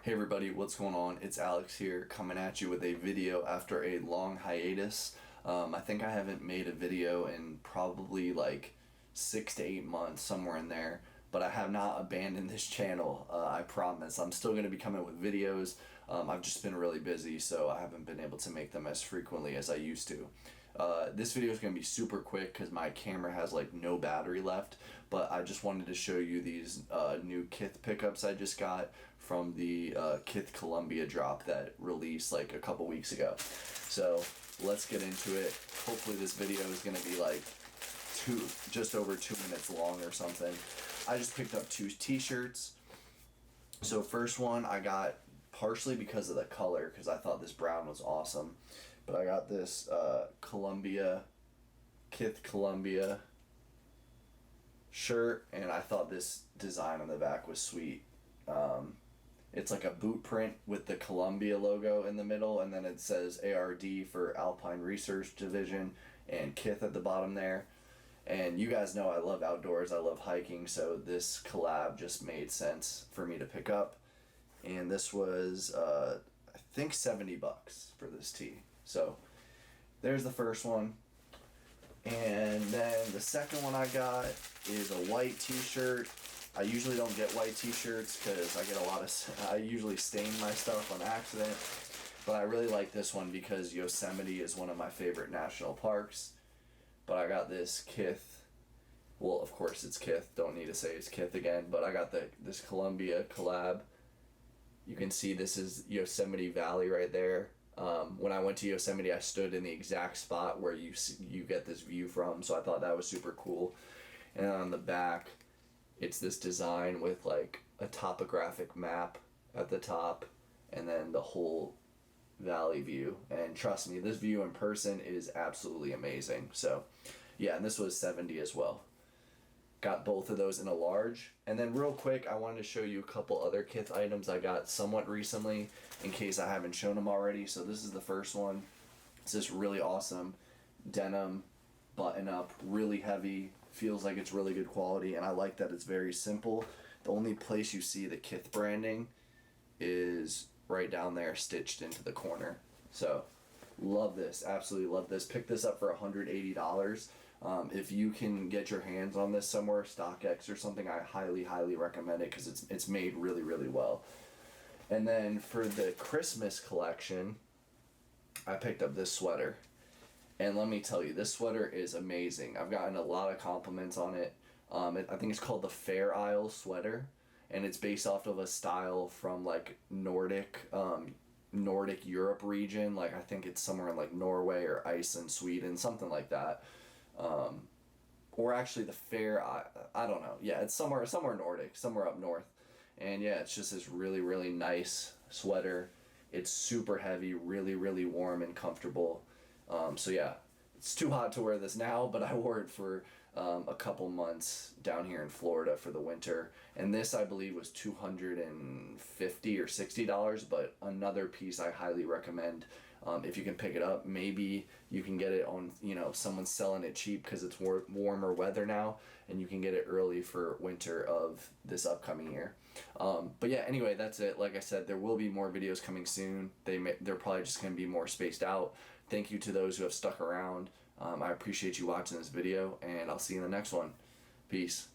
Hey everybody, what's going on? It's Alex here coming at you with a video after a long hiatus. I think I haven't made a video in probably like 6 to 8 months, somewhere in there, but I have not abandoned this channel. I promise. I'm still going to be coming with videos. I've just been really busy, so I haven't been able to make them as frequently as I used to. This video is going to be super quick because my camera has like no battery left, but I just wanted to show you these new Kith pickups I just got from the Kith Columbia drop that released like a couple weeks ago. So let's get into it. Hopefully this video is going to be like just over 2 minutes long or something. I just picked up 2 t-shirts. So first one I got partially because of the color, because I thought this brown was awesome. But I got this Kith Columbia shirt, and I thought this design on the back was sweet. It's like a boot print with the Columbia logo in the middle, and then it says ARD for Alpine Research Division, and Kith at the bottom there. And you guys know I love outdoors, I love hiking, so this collab just made sense for me to pick up. And this was, I think, $70 for this tee. So there's the first one. And then the second one I got is a white t-shirt. I usually don't get white t-shirts because I usually stain my stuff on accident. But I really like this one because Yosemite is one of my favorite national parks. But I got this Kith. Well, of course it's Kith. Don't need to say it's Kith again. But I got this Columbia collab. You can see this is Yosemite Valley right there. When I went to Yosemite, I stood in the exact spot where you get this view from, so I thought that was super cool. And on the back, it's this design with like a topographic map at the top, and then the whole valley view. And trust me, this view in person is absolutely amazing. So yeah, and this was $70 as well. Got both of those in a large. And then real quick, I wanted to show you a couple other Kith items I got somewhat recently in case I haven't shown them already. So this is the first one. It's this really awesome denim button up, really heavy, feels like it's really good quality, and I like that it's very simple. The only place you see the Kith branding is right down there stitched into the corner. So love this, absolutely love this. Picked this up for $180. If you can get your hands on this somewhere, StockX or something, I highly recommend it because it's made really well. And then for the Christmas collection, I picked up this sweater. And let me tell you, this sweater is amazing. I've gotten a lot of compliments on it. I think it's called the Fair Isle sweater, and it's based off of a style from like Nordic Europe region. Like I think it's somewhere in like Norway or Iceland, Sweden, something like that. Or actually the Fair, I don't know. Yeah, it's somewhere Nordic, somewhere up north. And yeah, it's just this really nice sweater. It's super heavy, really warm and comfortable. So yeah, it's too hot to wear this now, but I wore it for a couple months down here in Florida for the winter. And this, I believe, was $250 or $60, but another piece I highly recommend. If you can pick it up, maybe you can get it on, someone's selling it cheap because it's warmer weather now, and you can get it early for winter of this upcoming year. But yeah, anyway, that's it. Like I said, there will be more videos coming soon. They're probably just going to be more spaced out. Thank you to those who have stuck around. I appreciate you watching this video, and I'll see you in the next one. Peace.